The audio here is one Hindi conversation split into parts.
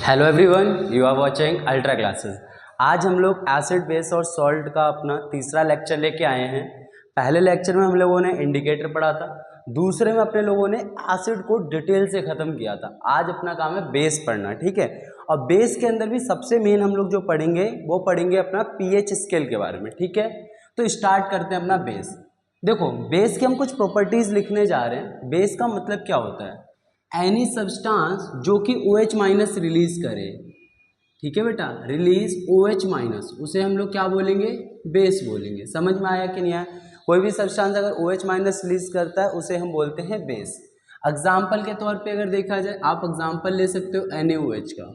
Hello everyone, you are watching ultra classes. आज हम लोग एसिड बेस और सॉल्ट का अपना तीसरा लेक्चर लेके आए हैं। पहले लेक्चर में हम लोगों ने इंडिकेटर पढ़ा था, दूसरे में अपने लोगों ने एसिड को डिटेल से ख़त्म किया था। आज अपना काम है बेस पढ़ना, ठीक है। और बेस के अंदर भी सबसे मेन हम लोग जो पढ़ेंगे वो पढ़ेंगे अपना पीएच स्केल के बारे में, ठीक है। तो स्टार्ट करते हैं अपना बेस। देखो, बेस की हम कुछ प्रॉपर्टीज़ लिखने जा रहे हैं। बेस का मतलब क्या होता है? एनी सब्सटेंस जो कि OH माइनस रिलीज करे, ठीक है बेटा, रिलीज OH माइनस, उसे हम लोग क्या बोलेंगे? बेस बोलेंगे। समझ में आया कि नहीं आया? कोई भी सब्सटेंस अगर OH माइनस रिलीज करता है उसे हम बोलते हैं बेस। एग्जाम्पल के तौर पे अगर देखा जाए, आप एग्जाम्पल ले सकते हो NaOH का,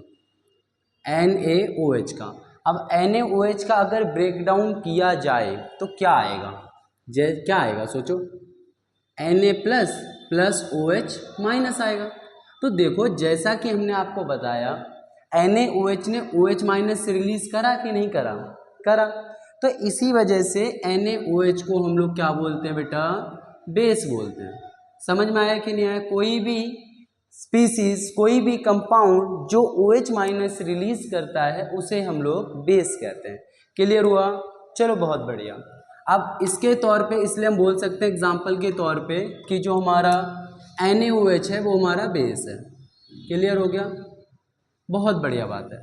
NaOH का। अब NaOH का अगर ब्रेक डाउन किया जाए तो क्या आएगा? क्या आएगा सोचो? Na plus plus OH minus आएगा। तो देखो, जैसा कि हमने आपको बताया, NaOH ने OH माइनस रिलीज करा कि नहीं करा? करा। तो इसी वजह से NaOH को हम लोग क्या बोलते हैं बेटा? बेस बोलते हैं। समझ में आया कि नहीं आया? कोई भी स्पीसीज, कोई भी कंपाउंड जो OH माइनस रिलीज करता है उसे हम लोग बेस कहते हैं। क्लियर हुआ? चलो, बहुत बढ़िया। अब इसके तौर पे इसलिए हम बोल सकते हैं एग्जाम्पल के तौर पे कि जो हमारा NaOH है वो हमारा बेस है। क्लियर हो गया? बहुत बढ़िया बात है।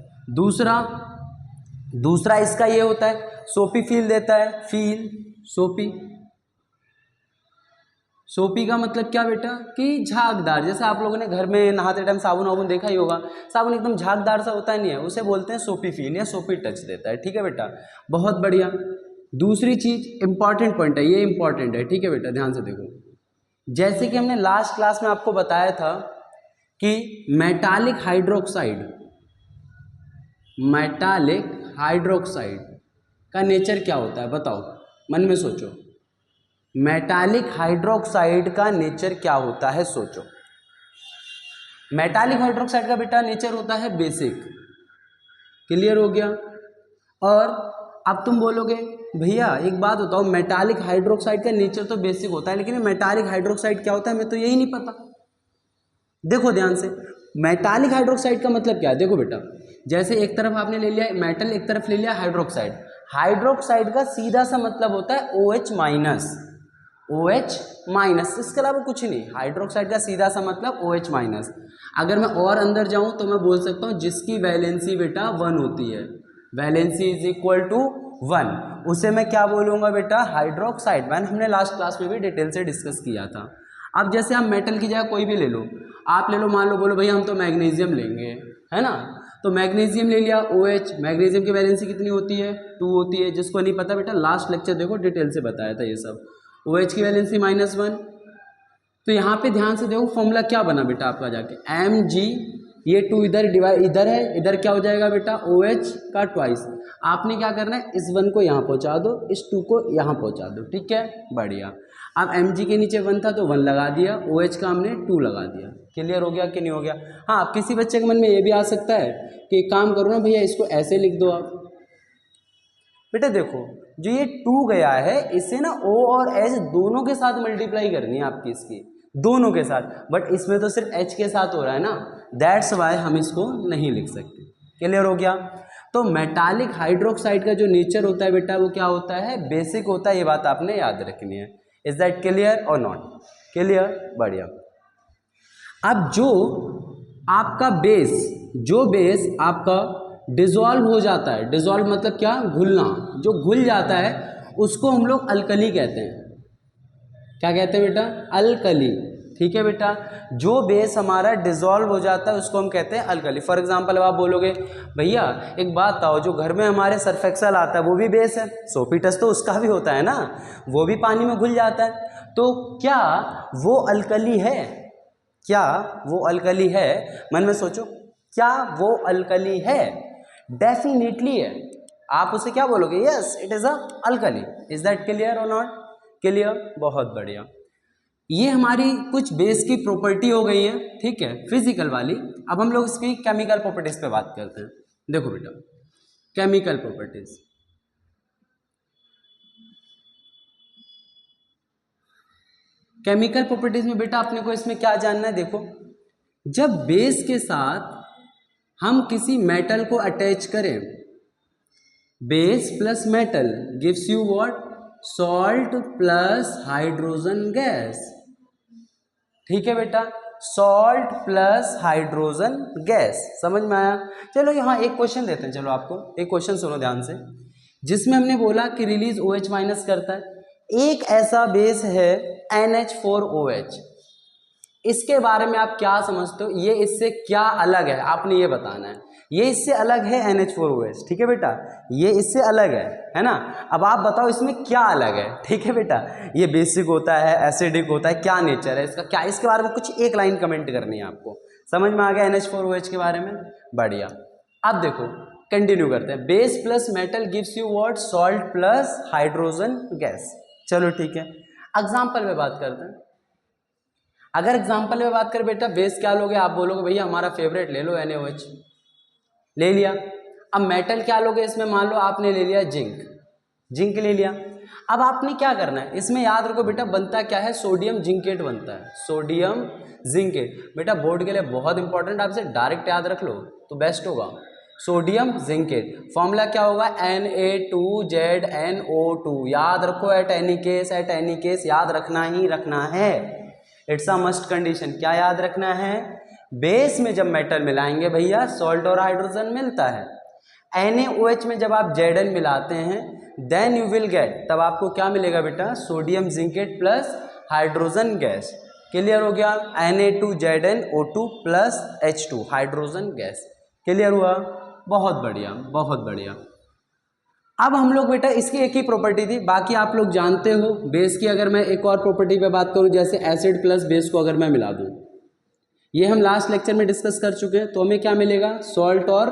दूसरा इसका ये होता है, सोपी फील देता है। फील, सोपी। सोपी का मतलब क्या बेटा? कि झागदार। जैसे आप लोगों ने घर में नहाते टाइम साबुन वाबुन देखा ही होगा, साबुन एकदम झागदार सा होता है, नहीं है, उसे बोलते हैं सोपी फील या सोपी टच देता है, ठीक है बेटा। बहुत बढ़िया। दूसरी चीज, इंपॉर्टेंट पॉइंट है, ये इंपॉर्टेंट है, ठीक है बेटा, ध्यान से देखो। जैसे कि हमने लास्ट क्लास में आपको बताया था कि मेटालिक हाइड्रोक्साइड का नेचर क्या होता है? बताओ, मन में सोचो। मेटालिक हाइड्रोक्साइड का नेचर क्या होता है? सोचो। मेटालिक हाइड्रोक्साइड का बेटा नेचर होता है बेसिक। क्लियर हो गया? और अब तुम बोलोगे भैया एक बात बताओ, मेटालिक हाइड्रोक्साइड का नेचर तो बेसिक होता है, लेकिन मेटालिक हाइड्रोक्साइड क्या होता है हमें तो यही नहीं पता। देखो ध्यान से, मेटालिक हाइड्रोक्साइड का मतलब क्या है? देखो बेटा, जैसे एक तरफ आपने ले लिया मेटल, एक तरफ ले लिया हाइड्रोक्साइड। हाइड्रोक्साइड का सीधा सा मतलब होता है OH माइनस। OH माइनस, इसके अलावा कुछ नहीं। हाइड्रोक्साइड का सीधा सा मतलब OH माइनस। अगर मैं और अंदर जाऊं तो मैं बोल सकता हूं जिसकी वैलेंसी बेटा 1 होती है, वैलेंसी इज इक्वल टू 1, उसे मैं क्या बोलूंगा बेटा? हाइड्रोक्साइड। मैंने हमने लास्ट क्लास में भी डिटेल से डिस्कस किया था। अब जैसे हम मेटल की जगह कोई भी ले लो, आप ले लो, मान लो, बोलो भैया हम तो मैग्नीशियम लेंगे, है ना। तो मैग्नीशियम ले लिया, OH। मैग्नीशियम की वैलेंसी कितनी होती है? 2 होती है। जिसको नहीं पता बेटा, लास्ट लेक्चर देखो, डिटेल से बताया था ये सब। OH की वैलेंसी -1। तो यहाँ पे ध्यान से देखो, फॉर्मूला क्या बना बेटा आपका जाके? Mg, ये 2 इधर डिवाइड, इधर है, इधर क्या हो जाएगा बेटा? OH का ट्वाइस। आपने क्या करना है? इस 1 को यहाँ पहुँचा दो, इस 2 को यहाँ पहुँचा दो, ठीक है, बढ़िया। अब Mg के नीचे 1 था तो 1 लगा दिया, OH का हमने 2 लगा दिया। क्लियर हो गया कि नहीं हो गया? हाँ, किसी बच्चे के मन में ये भी आ सकता है कि एक काम करो ना भैया, इसको ऐसे लिख दो आप। बेटा देखो, जो ये 2 गया है, इसे ना O और H दोनों के साथ मल्टीप्लाई करनी है आपकी, इसकी दोनों के साथ। बट इसमें तो सिर्फ H के साथ हो रहा है ना, दैट्स वाई हम इसको नहीं लिख सकते। क्लियर हो गया? तो मेटालिक हाइड्रोक्साइड का जो नेचर होता है बेटा, वो क्या होता है? बेसिक होता है। ये बात आपने याद रखनी है। इज दैट क्लियर और नॉट क्लियर? बढ़िया। अब जो आपका बेस आपका डिजॉल्व हो जाता है, डिजॉल्व मतलब क्या? घुलना। जो घुल जाता है उसको हम लोग अल्कली कहते हैं। क्या कहते हैं बेटा? अल्कली। ठीक है बेटा, जो बेस हमारा डिजॉल्व हो जाता है उसको हम कहते हैं अल्कली। फॉर एग्जांपल, अब आप बोलोगे भैया एक बात बताओ, जो घर में हमारे सर्फ एक्सेल आता है वो भी बेस है, सोपीटस तो उसका भी होता है ना, वो भी पानी में घुल जाता है। तो क्या वो अल्कली है? क्या वो अल्कली है? मन में सोचो, क्या वो अल्कली है? डेफिनेटली है। आप उसे क्या बोलोगे? Yes, it is a alkali. Is that clear और नॉट क्लियर? बहुत बढ़िया। ये हमारी कुछ बेस की प्रॉपर्टी हो गई है, ठीक है, फिजिकल वाली। अब हम लोग इसकी केमिकल प्रॉपर्टीज पे बात करते हैं। देखो बेटा, केमिकल प्रॉपर्टीज, केमिकल प्रॉपर्टीज में बेटा अपने को इसमें क्या जानना है? देखो, जब बेस के साथ हम किसी मेटल को अटैच करें, base plus metal gives you what, salt plus hydrogen gas. ठीक है बेटा, सॉल्ट प्लस हाइड्रोजन गैस, समझ में आया। चलो यहाँ एक क्वेश्चन देते हैं, चलो आपको एक क्वेश्चन सुनो ध्यान से, जिसमें हमने बोला कि रिलीज OH माइनस करता है। एक ऐसा बेस है NH4OH, इसके बारे में आप क्या समझते हो, ये इससे क्या अलग है, आपने ये बताना है। ये इससे अलग है NH4OH, ठीक है बेटा, ये इससे अलग है ना। अब आप बताओ इसमें क्या अलग है, ठीक है बेटा। ये बेसिक होता है, एसिडिक होता है, क्या नेचर है इसका, क्या इसके बारे में कुछ एक लाइन कमेंट करनी है आपको। समझ में आ गया NH4OH के बारे में, बढ़िया। अब देखो कंटिन्यू करते हैं, base plus metal gives you what, salt plus hydrogen gas. चलो ठीक है, एग्जाम्पल में बात करते हैं। अगर एग्जाम्पल में बात करें बेटा, बेस क्या लोगे, आप बोलोगे भैया हमारा फेवरेट ले लो NaOH, ले लिया। अब मेटल क्या लोगे इसमें, मान लो आपने ले लिया जिंक, जिंक ले लिया। अब आपने क्या करना है इसमें, याद रखो बेटा बनता क्या है, सोडियम जिंकेट बनता है, सोडियम जिंकेट। बेटा बोर्ड के लिए बहुत इंपॉर्टेंट, आपसे डायरेक्ट याद रख लो तो बेस्ट होगा। सोडियम जिंकेट फॉर्मूला क्या होगा, Na2ZnO2, याद रखो, एट एनी केस याद रखना ही रखना है, इट्स अ मस्ट कंडीशन। क्या याद रखना है, बेस में जब मेटल मिलाएंगे भैया सॉल्ट और हाइड्रोजन मिलता है। NaOH में जब आप Zn मिलाते हैं देन यू विल गेट, तब आपको क्या मिलेगा बेटा, sodium zincate plus hydrogen gas. Clear हो गया, Na2ZnO2 plus H2 hydrogen gas. Clear हुआ, बहुत बढ़िया बहुत बढ़िया। अब हम लोग बेटा इसकी एक ही प्रॉपर्टी थी, बाकी आप लोग जानते हो। बेस की अगर मैं एक और प्रॉपर्टी पे बात करूं, जैसे एसिड प्लस बेस को अगर मैं मिला दूं, ये हम लास्ट लेक्चर में डिस्कस कर चुके हैं, तो हमें क्या मिलेगा, सॉल्ट और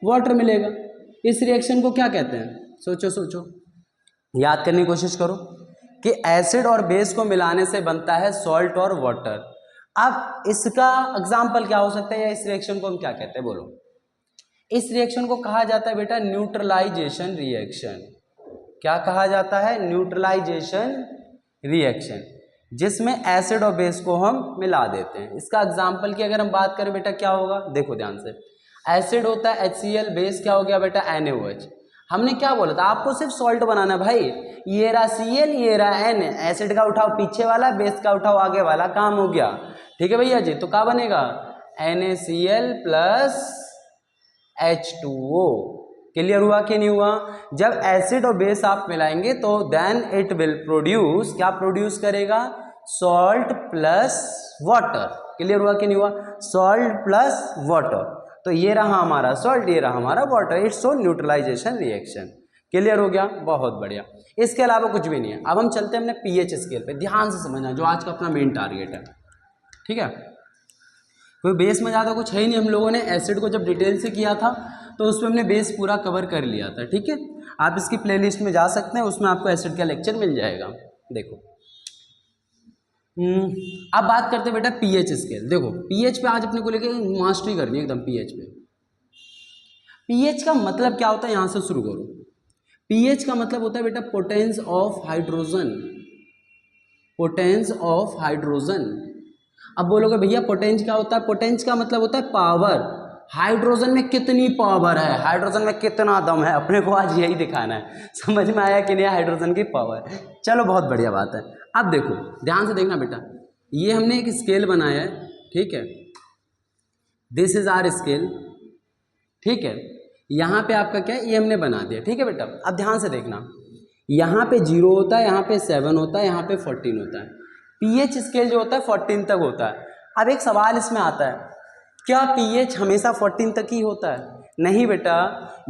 वाटर मिलेगा। इस रिएक्शन को क्या कहते हैं, सोचो सोचो, याद करने की कोशिश करो कि एसिड और बेस को मिलाने से बनता है सॉल्ट और वाटर। अब इसका एग्जाम्पल क्या हो सकता है, या इस रिएक्शन को हम क्या कहते हैं, बोलो। इस रिएक्शन को कहा जाता है बेटा न्यूट्रलाइजेशन रिएक्शन। क्या कहा जाता है, न्यूट्रलाइजेशन रिएक्शन, जिसमें एसिड और बेस को हम मिला देते हैं। इसका एग्जाम्पल की अगर हम बात करें बेटा क्या होगा, देखो ध्यान से, एसिड होता है HCl, बेस क्या हो गया बेटा NaOH। हमने क्या बोला था, आपको सिर्फ सॉल्ट बनाना भाई, ये रहा Cl ये रहा N, एसिड का उठाओ पीछे वाला, बेस का उठाओ आगे वाला, काम हो गया। ठीक है भैया जी, तो क्या बनेगा, NaCl प्लस H2O। क्लियर हुआ कि नहीं हुआ। जब एसिड और बेस आप मिलाएंगे तो देन इट विल प्रोड्यूस, क्या प्रोड्यूस करेगा, सॉल्ट प्लस वाटर। क्लियर हुआ कि नहीं हुआ, सॉल्ट प्लस वाटर। तो ये रहा हमारा सॉल्ट, ये रहा हमारा water, it's so neutralization reaction. Clear हो गया, बहुत बढ़िया। इसके अलावा कुछ भी नहीं है। अब हम चलते हैं अपने पीएच स्केल पे, ध्यान से समझना, जो आज का अपना मेन टारगेट है। ठीक है, कोई बेस में ज़्यादा कुछ है ही नहीं। हम लोगों ने एसिड को जब डिटेल से किया था तो उसमें हमने बेस पूरा कवर कर लिया था। ठीक है, आप इसकी प्लेलिस्ट में जा सकते हैं, उसमें आपको एसिड का लेक्चर मिल जाएगा। देखो अब बात करते हैं बेटा पीएच स्केल। देखो पीएच पे आज अपने को लेके मास्टरी करनी है एकदम। पीएच पे, पीएच का मतलब क्या होता है, यहाँ से शुरू करो। पीएच का मतलब होता है बेटा potence of hydrogen, potence of hydrogen. अब बोलोगे भैया पोटेंस क्या होता है, पोटेंस का मतलब होता है पावर, हाइड्रोजन में कितनी पावर है, हाइड्रोजन में कितना दम है, अपने को आज यही दिखाना है। समझ में आया कि नहीं, हाइड्रोजन की पावर। चलो बहुत बढ़िया बात है। अब देखो ध्यान से देखना बेटा, ये हमने एक स्केल बनाया है, ठीक है, दिस इज आवर स्केल। ठीक है, यहाँ पे आपका क्या है, ये हमने बना दिया। ठीक है बेटा, अब ध्यान से देखना, यहाँ पे 0 होता है, यहाँ पे 7 होता है, यहाँ पे 14 होता है। पीएच स्केल जो होता है 14 तक होता है। अब एक सवाल इसमें आता है, क्या पीएच हमेशा 14 तक ही होता है? नहीं बेटा,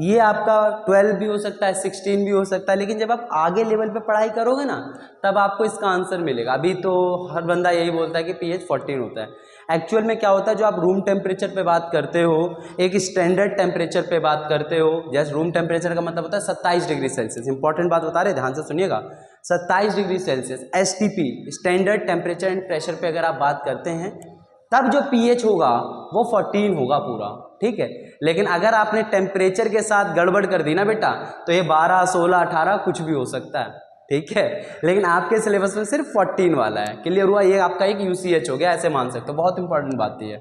ये आपका 12 भी हो सकता है, 16 भी हो सकता है, लेकिन जब आप आगे लेवल पे पढ़ाई करोगे ना तब आपको इसका आंसर मिलेगा। अभी तो हर बंदा यही बोलता है कि पीएच 14 होता है। एक्चुअल में क्या होता है, जो आप रूम टेम्परेचर पे बात करते हो, एक स्टैंडर्ड टेम्परेचर पे बात करते हो, जैसे रूम टेम्परेचर का मतलब होता है 27 डिग्री सेल्सियस। इंपॉर्टेंट बात बता रहे, ध्यान से सुनिएगा, 27 degree Celsius STP standard temperature and pressure पे अगर आप बात करते हैं तब जो पीएच होगा वो 14 होगा पूरा। ठीक है, लेकिन अगर आपने टेम्परेचर के साथ गड़बड़ कर दी ना बेटा तो ये 12, 16, 18 कुछ भी हो सकता है। ठीक है, लेकिन आपके सिलेबस में सिर्फ 14 वाला है। क्लियर हुआ, ये आपका एक UCH हो गया, ऐसे मान सकते हो। बहुत इंपॉर्टेंट बात है।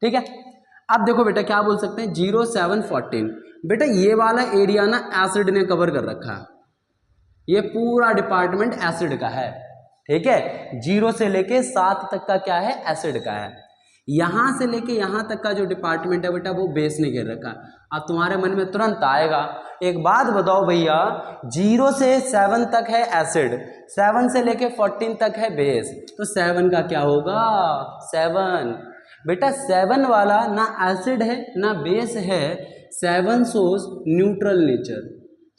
ठीक है, अब देखो बेटा क्या बोल सकते हैं, 0 7 14। बेटा ये वाला एरिया ना एसिड ने कवर कर रखा है, ये पूरा डिपार्टमेंट एसिड का है, ठीक है। 0 से लेके 7 तक का क्या है, एसिड का है। यहां से लेके यहां तक का जो डिपार्टमेंट है बेटा वो बेस ने घेर रखा है। अब तुम्हारे मन में तुरंत आएगा, एक बात बताओ भैया, 0 से 7 तक है एसिड, 7 से लेके 14 तक है बेस, तो 7 का क्या होगा, 7। बेटा 7 वाला ना एसिड है ना बेस है, 7 शोज न्यूट्रल नेचर।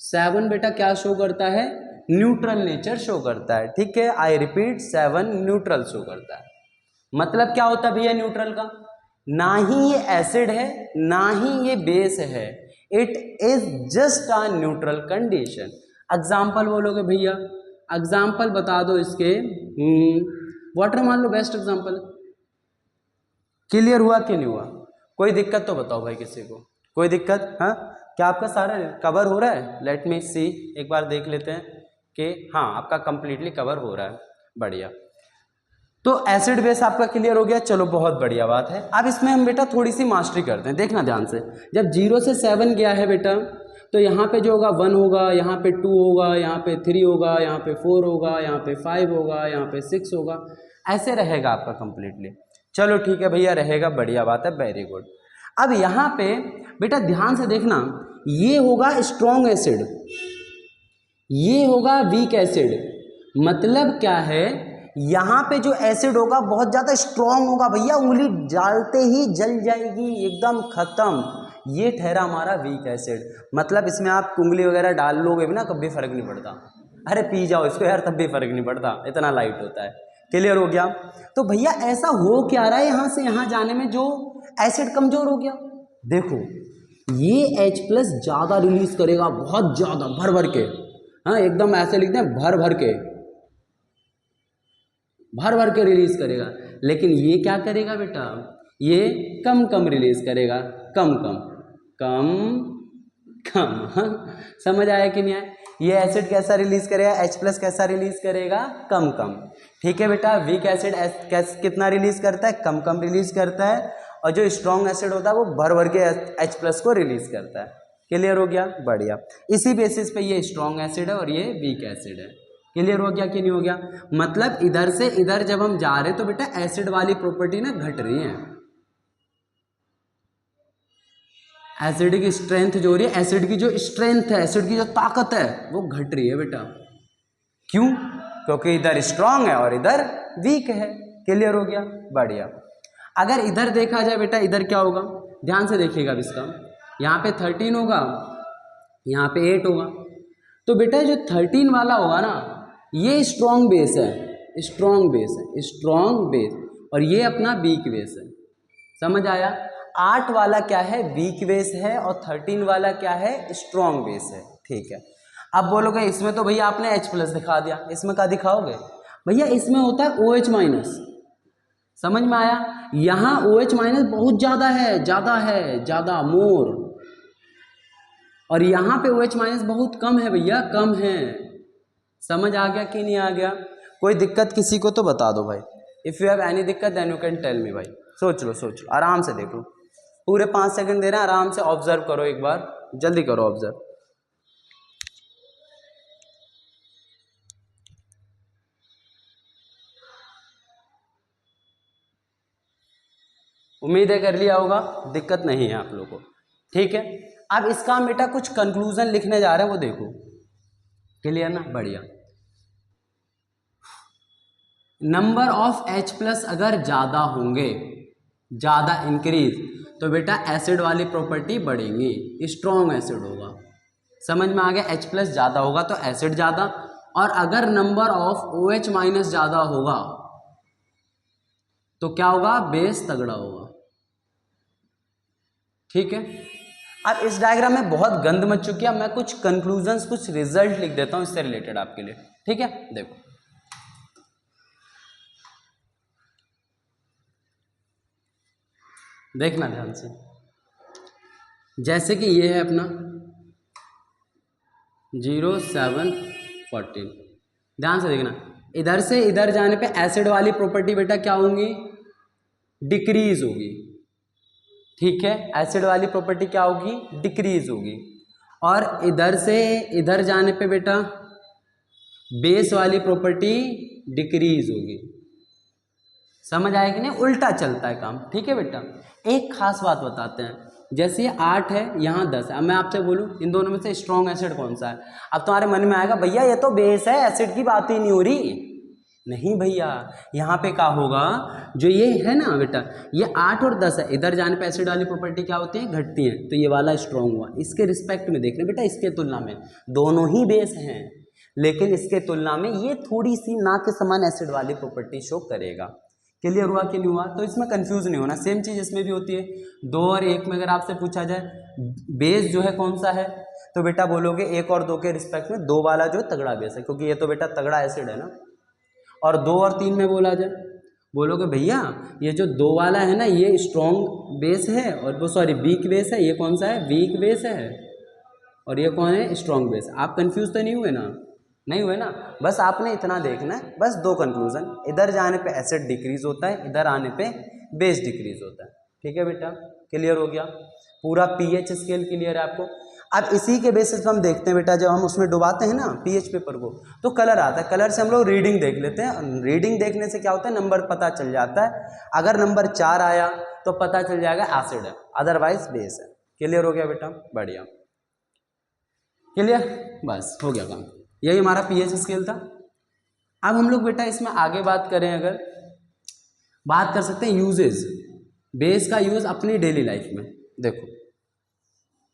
7 बेटा क्या शो करता है, न्यूट्रल नेचर शो करता है, ठीक है। आई रिपीट, 7 न्यूट्रल शो करता है। मतलब क्या होता है भैया न्यूट्रल का, ना ही ये एसिड है ना ही ये बेस है, it is just a neutral condition. Example बोलोगे भैया, एग्जाम्पल बता दो इसके। वाटर मान लो बेस्ट एग्जाम्पल। क्लियर हुआ कि नहीं हुआ, कोई दिक्कत तो बताओ भाई किसी को, कोई दिक्कत, हाँ क्या आपका सारा कवर हो रहा है, लेट मी सी, एक बार देख लेते हैं कि हाँ आपका कंप्लीटली कवर हो रहा है, बढ़िया। तो एसिड बेस आपका क्लियर हो गया, चलो बहुत बढ़िया बात है। अब इसमें हम बेटा थोड़ी सी मास्टरी करते हैं, देखना ध्यान से। जब 0 से 7 गया है बेटा, तो यहाँ पे जो होगा 1 होगा, यहाँ पे 2 होगा, यहाँ पे 3 होगा, यहाँ पे 4 होगा, यहाँ पे 5 होगा, यहाँ पे 6 होगा, ऐसे रहेगा आपका कंप्लीटली। चलो ठीक है भैया, रहेगा, बढ़िया बात है, वेरी गुड। अब यहाँ पे बेटा ध्यान से देखना, ये होगा स्ट्रॉन्ग एसिड, ये होगा वीक एसिड। मतलब क्या है, यहाँ पे जो एसिड होगा बहुत ज़्यादा स्ट्रॉन्ग होगा भैया, उंगली डालते ही जल जाएगी, एकदम खत्म। ये ठहरा हमारा वीक एसिड। मतलब इसमें आप उंगली वगैरह डाल लोगे भी ना, कभी फर्क नहीं पड़ता, अरे पी जाओ इसको यार, तब भी फर्क नहीं पड़ता, इतना लाइट होता है। क्लियर हो गया। तो भैया ऐसा हो क्या रहा है, यहाँ से यहाँ जाने में जो एसिड कमजोर हो गया, देखो ये H+ ज़्यादा रिलीज करेगा, बहुत ज़्यादा, भर भर के, हाँ एकदम ऐसे लिखते हैं, भर भर के, भर भर के रिलीज करेगा। लेकिन ये क्या करेगा बेटा, ये कम कम रिलीज करेगा, कम कम कम कम, हाँ समझ आया कि नहीं आया। ये एसिड कैसा रिलीज करेगा, H+ कैसा रिलीज करेगा, कम कम, ठीक है बेटा। वीक एसिड कितना रिलीज करता है, कम कम रिलीज करता है, और जो स्ट्रॉन्ग एसिड होता है वो भर भर के H+ को रिलीज करता है। क्लियर हो गया, बढ़िया। इसी बेसिस पे ये स्ट्रॉन्ग एसिड है और ये वीक एसिड है। क्लियर हो गया कि नहीं हो गया। मतलब इधर से इधर जब हम जा रहे हैं तो बेटा एसिड वाली प्रॉपर्टी ना घट रही है, एसिड की स्ट्रेंथ जो हो रही है, एसिड की जो स्ट्रेंथ है, एसिड की जो ताकत है वो घट रही है बेटा। क्यों, क्योंकि इधर स्ट्रांग है और इधर वीक है। क्लियर हो गया, बढ़िया। अगर इधर देखा जाए बेटा, इधर क्या होगा, ध्यान से देखिएगा अब इसका, यहाँ पे 13 होगा, यहाँ पे 8 होगा, तो बेटा जो 13 वाला होगा ना, ये स्ट्रॉन्ग बेस है, स्ट्रॉन्ग बेस है, स्ट्रॉन्ग बेस, और ये अपना वीक बेस है। समझ आया। 8 वाला क्या है, वीक बेस है, और 13 वाला क्या है, स्ट्रॉन्ग बेस है, ठीक है। अब बोलोगे इसमें तो भैया आपने H+ दिखा दिया, इसमें क्या दिखाओगे भैया, इसमें होता है OH-। समझ में आया। यहाँ OH- बहुत ज़्यादा है, ज़्यादा है, ज़्यादा, मोर, और यहाँ पे OH- बहुत कम है भैया, कम है। समझ आ गया कि नहीं आ गया। कोई दिक्कत किसी को तो बता दो भाई, इफ़ यू हैव एनी दिक्कत then you can tell me भाई। सोच लो, सोच लो, आराम से देख लो, पूरे 5 सेकंड दे रहे हैं, आराम से ऑब्जर्व करो, एक बार जल्दी करो ऑब्जर्व। उम्मीद है कर लिया होगा, दिक्कत नहीं है आप लोगों को, ठीक है। अब इसका हम बेटा कुछ कंक्लूजन लिखने जा रहे हैं, वो देखो। क्लियर ना, बढ़िया। नंबर ऑफ H+ अगर ज़्यादा होंगे, ज़्यादा इंक्रीज, तो बेटा एसिड वाली प्रॉपर्टी बढ़ेंगी, स्ट्रॉन्ग एसिड होगा। समझ में आ गया। H+ ज़्यादा होगा तो एसिड ज़्यादा, और अगर नंबर ऑफ OH- ज़्यादा होगा तो क्या होगा, बेस तगड़ा होगा, ठीक है। अब इस डायग्राम में बहुत गंद मच चुकी है, मैं कुछ कंक्लूजन्स, कुछ रिजल्ट लिख देता हूं इससे रिलेटेड आपके लिए, ठीक है। देखो देखना ध्यान से, जैसे कि ये है अपना 0 7 14, ध्यान से देखना, इधर से इधर जाने पे एसिड वाली प्रॉपर्टी बेटा क्या होंगी, डिक्रीज होगी, ठीक है, एसिड वाली प्रॉपर्टी क्या होगी, डिक्रीज होगी। और इधर से इधर जाने पे बेटा बेस वाली प्रॉपर्टी डिक्रीज होगी। समझ आया कि नहीं, उल्टा चलता है काम। ठीक है बेटा, एक खास बात बताते हैं, जैसे ये 8 है, यहाँ 10 है। अब मैं आपसे बोलूँ इन दोनों में से स्ट्रॉन्ग एसिड कौन सा है, अब तुम्हारे मन में आएगा भैया ये तो बेस है, एसिड की बात ही नहीं हो रही। नहीं भैया, यहाँ पे क्या होगा, जो ये है ना बेटा, ये 8 और 10 है, इधर जाने पे एसिड वाली प्रॉपर्टी क्या होती है, घटती है। तो ये वाला स्ट्रॉन्ग हुआ। इसके रिस्पेक्ट में देख रहे बेटा, इसके तुलना में दोनों ही बेस हैं, लेकिन इसके तुलना में ये थोड़ी सी ना के समान एसिड वाली प्रॉपर्टी शो करेगा। क्लियर हुआ कि नहीं हुआ? तो इसमें कंफ्यूज नहीं होना, सेम चीज़ इसमें भी होती है। 2 और 1 में अगर आपसे पूछा जाए बेस जो है कौन सा है, तो बेटा बोलोगे 1 और 2 के रिस्पेक्ट में 2 वाला जो है तगड़ा बेस है, क्योंकि ये तो बेटा तगड़ा एसिड है ना। और 2 और 3 में बोला जाए, बोलोगे भैया ये जो 2 वाला है ना ये स्ट्रॉन्ग बेस है, और वो सॉरी वीक बेस है। ये कौन सा है, वीक बेस है, और ये कौन है, स्ट्रॉन्ग बेस। आप कंफ्यूज तो नहीं हुए ना? नहीं हुए ना? बस आपने इतना देखना है, बस 2 कंक्लूजन, इधर जाने पे एसिड डिक्रीज होता है, इधर आने पे बेस डिक्रीज होता है। ठीक है बेटा, क्लियर हो गया? पूरा पीएच स्केल क्लियर है आपको? अब इसी के बेसिस पे हम देखते हैं बेटा, जब हम उसमें डुबाते हैं ना पीएच पेपर को, तो कलर आता है, कलर से हम लोग रीडिंग देख लेते हैं। रीडिंग देखने से क्या होता है, नंबर पता चल जाता है। अगर नंबर 4 आया तो पता चल जाएगा एसिड है, अदरवाइज बेस है। क्लियर हो गया बेटा? बढ़िया, क्लियर, बस हो गया काम। यही हमारा पीएच स्केल था। अब हम लोग बेटा इसमें आगे बात करें, अगर बात कर सकते हैं यूजेज, बेस का यूज अपनी डेली लाइफ में। देखो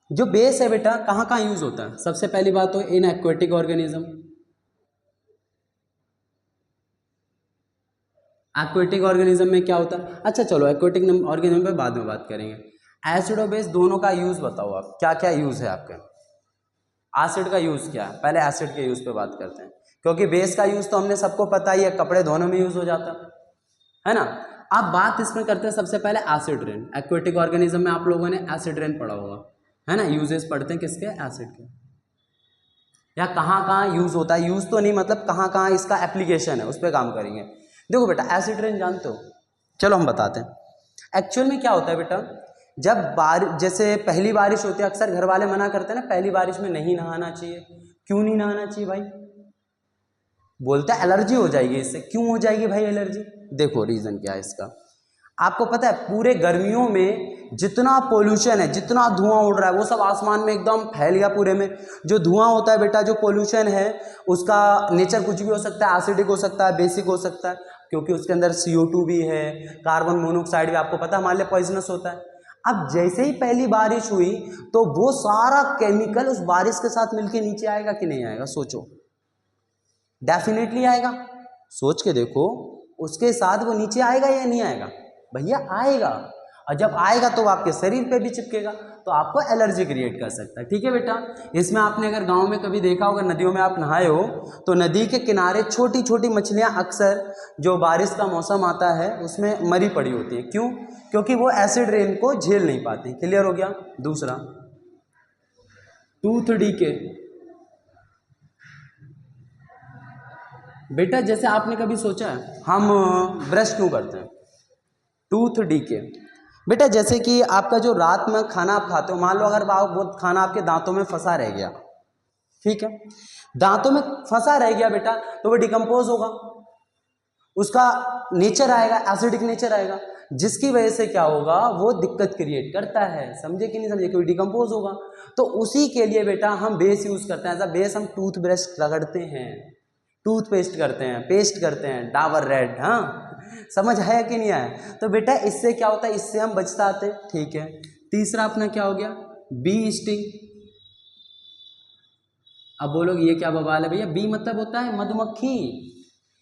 जो बेस है बेटा कहाँ कहाँ यूज होता है, सबसे पहली बात तो in aquatic organism. Aquatic organism में क्या होता है, अच्छा चलो एक्वेटिक ऑर्गेनिज्म पे बाद में बात करेंगे। एसिड और बेस दोनों का यूज बताओ आप, क्या क्या यूज है आपके? एसिड का यूज क्या है, पहले एसिड के यूज पे बात करते हैं, क्योंकि बेस का यूज तो हमने सबको पता ही है, कपड़े धोने में यूज हो जाता है ना। अब बात इसमें करते हैं सबसे पहले एसिड रेन। एक्वेटिक ऑर्गेनिज्म में आप लोगों ने एसिड रेन पढ़ा होगा, है ना। यूजेस पढ़ते हैं किसके, एसिड के, या कहाँ कहाँ यूज होता है, यूज तो नहीं मतलब कहाँ कहाँ इसका एप्लीकेशन है, उस पर काम करेंगे। देखो बेटा एसिड रेन जानते हो, चलो हम बताते हैं। एक्चुअल में क्या होता है बेटा, जब जैसे पहली बारिश होती है, अक्सर घर वाले मना करते हैं ना पहली बारिश में नहीं नहाना चाहिए। क्यों नहीं नहाना चाहिए भाई? बोलते हैं एलर्जी हो जाएगी इससे। क्यों हो जाएगी भाई एलर्जी? देखो रीजन क्या है इसका, आपको पता है पूरे गर्मियों में जितना पोल्यूशन है, जितना धुआं उड़ रहा है, वो सब आसमान में एकदम फैल गया पूरे में। जो धुआं होता है बेटा, जो पोल्यूशन है, उसका नेचर कुछ भी हो सकता है, एसिडिक हो सकता है, बेसिक हो सकता है, क्योंकि उसके अंदर CO2 भी है, कार्बन मोनोऑक्साइड भी, आपको पता है हमारे लिए पॉइजनस होता है। अब जैसे ही पहली बारिश हुई तो वो सारा केमिकल उस बारिश के साथ मिलके नीचे आएगा कि नहीं आएगा, सोचो। डेफिनेटली आएगा, सोच के देखो, उसके साथ वो नीचे आएगा या नहीं आएगा? भैया आएगा, और जब आएगा तो वो आपके शरीर पे भी चिपकेगा, तो आपको एलर्जी क्रिएट कर सकता है। ठीक है बेटा, इसमें आपने अगर गांव में कभी देखा होगा, नदियों में आप नहाए हो, तो नदी के किनारे छोटी छोटी मछलियां अक्सर जो बारिश का मौसम आता है उसमें मरी पड़ी होती है। क्यों? क्योंकि वो एसिड रेन को झेल नहीं पाती। क्लियर हो गया? दूसरा, टूथ डीके। बेटा जैसे आपने कभी सोचा है हम ब्रश क्यों करते हैं? Tooth decay. बेटा जैसे कि आपका जो रात में खाना आप खाते हो, मान लो अगर वो खाना आपके दांतों में फंसा रह गया, ठीक है, दांतों में फंसा रह गया बेटा, तो वो डिकम्पोज होगा, उसका नेचर आएगा, एसिडिक नेचर आएगा, जिसकी वजह से क्या होगा, वो दिक्कत क्रिएट करता है। समझे कि नहीं समझे? क्योंकि डिकम्पोज होगा। तो उसी के लिए बेटा हम बेस यूज करते हैं। ऐसा बेस हम टूथ ब्रश रगड़ते हैं, टूथपेस्ट करते हैं, पेस्ट करते हैं, डाबर रेड। हाँ समझ आया कि नहीं आया? तो बेटा इससे क्या होता है, इससे हम बचते आते हैं। ठीक है, तीसरा अपना क्या हो गया, बी स्टिंग। अब बोलोगे ये क्या बवाल है भैया? बी मतलब होता है मधुमक्खी,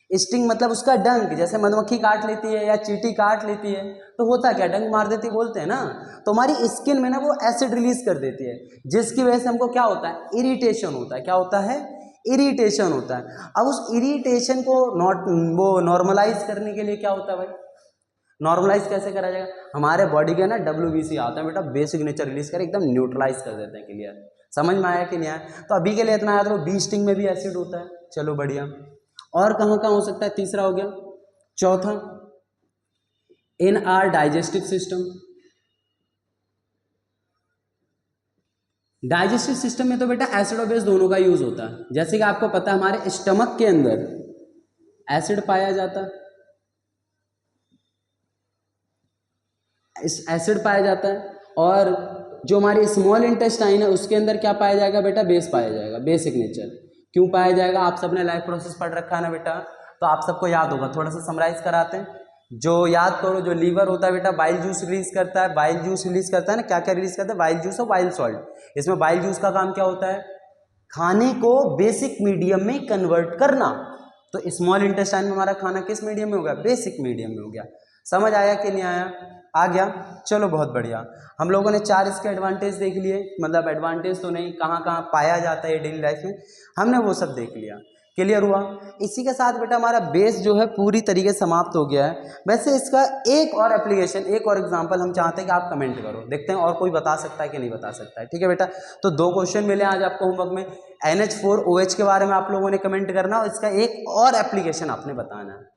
स्टिंग मतलब उसका डंक। जैसे मधुमक्खी काट लेती है या चींटी काट लेती है तो होता क्या, डंक मार देती बोलते हैं ना। तो हमारी स्किन में ना वो एसिड रिलीज कर देती है, जिसकी वजह से हमको क्या होता है, इरिटेशन होता है। क्या होता है? इरिटेशन होता है। अब उस इरिटेशन को वो नॉर्मलाइज करने के लिए क्या होता है भाई? नॉर्मलाइज कैसे करा जाएगा? हमारे बॉडी का ना WBC आता है बेटा, बेसिक नेचर रिलीज कर एकदम न्यूट्रलाइज कर देते हैं। क्लियर? समझ में आया कि नहीं आया? तो अभी के लिए इतना आया, तो बी स्टिंग में भी एसिड होता है। चलो बढ़िया। और कहाँ कहाँ हो सकता है? तीसरा हो गया। चौथा, इन are digestive system. Digestive system में तो बेटा एसिड और बेस दोनों का यूज होता है। जैसे कि आपको पता है हमारे स्टमक के अंदर एसिड पाया जाता है, एसिड पाया जाता है, और जो हमारी स्मॉल इंटेस्टाइन है उसके अंदर क्या पाया जाएगा बेटा, बेस पाया जाएगा, बेसिक नेचर। क्यों पाया जाएगा, आप सबने लाइफ प्रोसेस पढ़ रखा है ना बेटा, तो आप सबको याद होगा। थोड़ा सा समराइज कराते हैं, जो याद करो, जो लीवर होता है बेटा बाइल जूस रिलीज करता है, बाइल जूस रिलीज करता है ना, क्या क्या रिलीज करता है, बाइल जूस और बाइल सॉल्ट। इसमें बाइल जूस का काम क्या होता है, खाने को बेसिक मीडियम में कन्वर्ट करना। तो स्मॉल इंटेस्टाइन में हमारा खाना किस मीडियम में हो गया, बेसिक मीडियम में हो गया। समझ आया कि नहीं आया, आ गया, चलो बहुत बढ़िया। हम लोगों ने 4 इसके एडवांटेज देख लिए, मतलब एडवांटेज तो नहीं, कहाँ कहाँ पाया जाता है डेली लाइफ में, हमने वो सब देख लिया। क्लियर हुआ। इसी के साथ बेटा हमारा बेस जो है पूरी तरीके से समाप्त हो गया है। वैसे इसका एक और एप्लीकेशन, एक और एग्जांपल हम चाहते हैं कि आप कमेंट करो, देखते हैं और कोई बता सकता है कि नहीं बता सकता है। ठीक है बेटा, तो 2 क्वेश्चन मिले आज आपको होमवर्क में। NH4OH के बारे में आप लोगों ने कमेंट करना, और इसका एक और एप्लीकेशन आपने बताना है।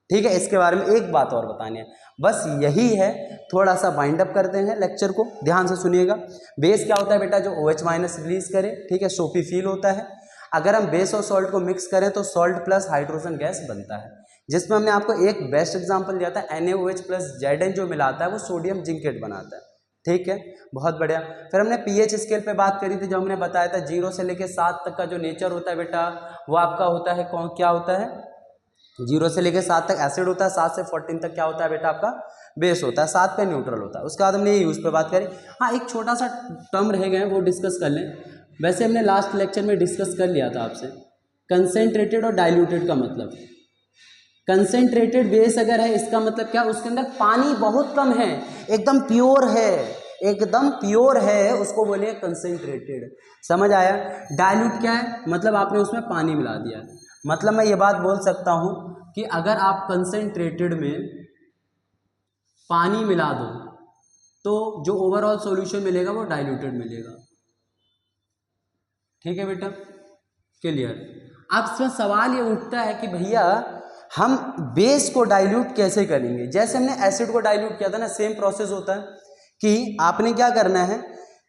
ठीक है, इसके बारे में एक बात और बतानी है, बस यही है। थोड़ा सा वाइंड अप करते हैं लेक्चर को, ध्यान से सुनिएगा। बेस क्या होता है बेटा, जो OH- रिलीज करे, ठीक है, सोपी फील होता है। अगर हम बेस और सॉल्ट को मिक्स करें तो सॉल्ट प्लस हाइड्रोजन गैस बनता है, जिसमें हमने आपको एक बेस्ट एग्जांपल दिया था, NaOH प्लस Zn जो मिलाता है वो सोडियम जिंकेट बनाता है। ठीक है, बहुत बढ़िया। फिर हमने pH स्केल पे बात करी थी, जो हमने बताया था 0 से लेकर 7 तक का जो नेचर होता है बेटा, वो आपका होता है कौन, क्या होता है, 0 से लेकर 7 तक एसिड होता है, 7 से 14 तक क्या होता है बेटा आपका बेस होता है, 7 पे न्यूट्रल होता है। उसके बाद हमने ये यूज पे बात करी। हाँ, एक छोटा सा टर्म रह गए हैं, वो डिस्कस कर लें। वैसे हमने लास्ट लेक्चर में डिस्कस कर लिया था आपसे, कंसेंट्रेटेड और डाइल्यूटेड का मतलब। कंसेंट्रेटेड बेस अगर है, इसका मतलब क्या, उसके अंदर पानी बहुत कम है, एकदम प्योर है, एकदम प्योर है, उसको बोलिए कंसेंट्रेटेड। समझ आया। डाइल्यूट क्या है, मतलब आपने उसमें पानी मिला दिया। मतलब मैं ये बात बोल सकता हूं कि अगर आप कंसेंट्रेटेड में पानी मिला दो तो जो ओवरऑल सॉल्यूशन मिलेगा वो डाइल्यूटेड मिलेगा। ठीक है बेटा, क्लियर। अब इसमें सवाल ये उठता है कि भैया हम बेस को डाइल्यूट कैसे करेंगे। जैसे हमने एसिड को डाइल्यूट किया था ना, सेम प्रोसेस होता है कि आपने क्या करना है,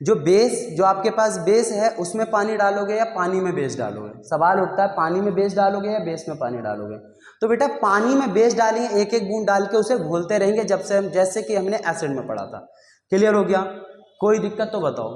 जो बेस, जो आपके पास बेस है उसमें पानी डालोगे या पानी में बेस डालोगे। सवाल उठता है पानी में बेस डालोगे या बेस में पानी डालोगे। तो बेटा पानी में बेस डालेंगे, एक एक बूंद डाल के उसे घोलते रहेंगे, जब से हम, जैसे कि हमने एसिड में पढ़ा था। क्लियर हो गया, कोई दिक्कत तो बताओ,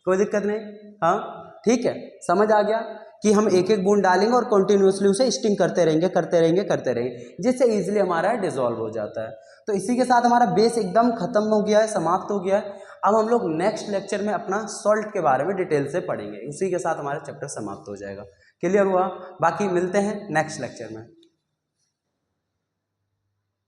कोई दिक्कत नहीं, हाँ ठीक है, समझ आ गया कि हम एक एक बूंद डालेंगे और कंटिन्यूसली उसे स्टिंग करते रहेंगे, करते रहेंगे, करते रहेंगे, जिससे इजीली हमारा डिसॉल्व हो जाता है। तो इसी के साथ हमारा बेस एकदम खत्म हो गया है, समाप्त हो गया है। अब हम लोग नेक्स्ट लेक्चर में अपना सॉल्ट के बारे में डिटेल से पढ़ेंगे, उसी के साथ हमारा चैप्टर समाप्त हो जाएगा। क्लियर हुआ, बाकी मिलते हैं नेक्स्ट लेक्चर में।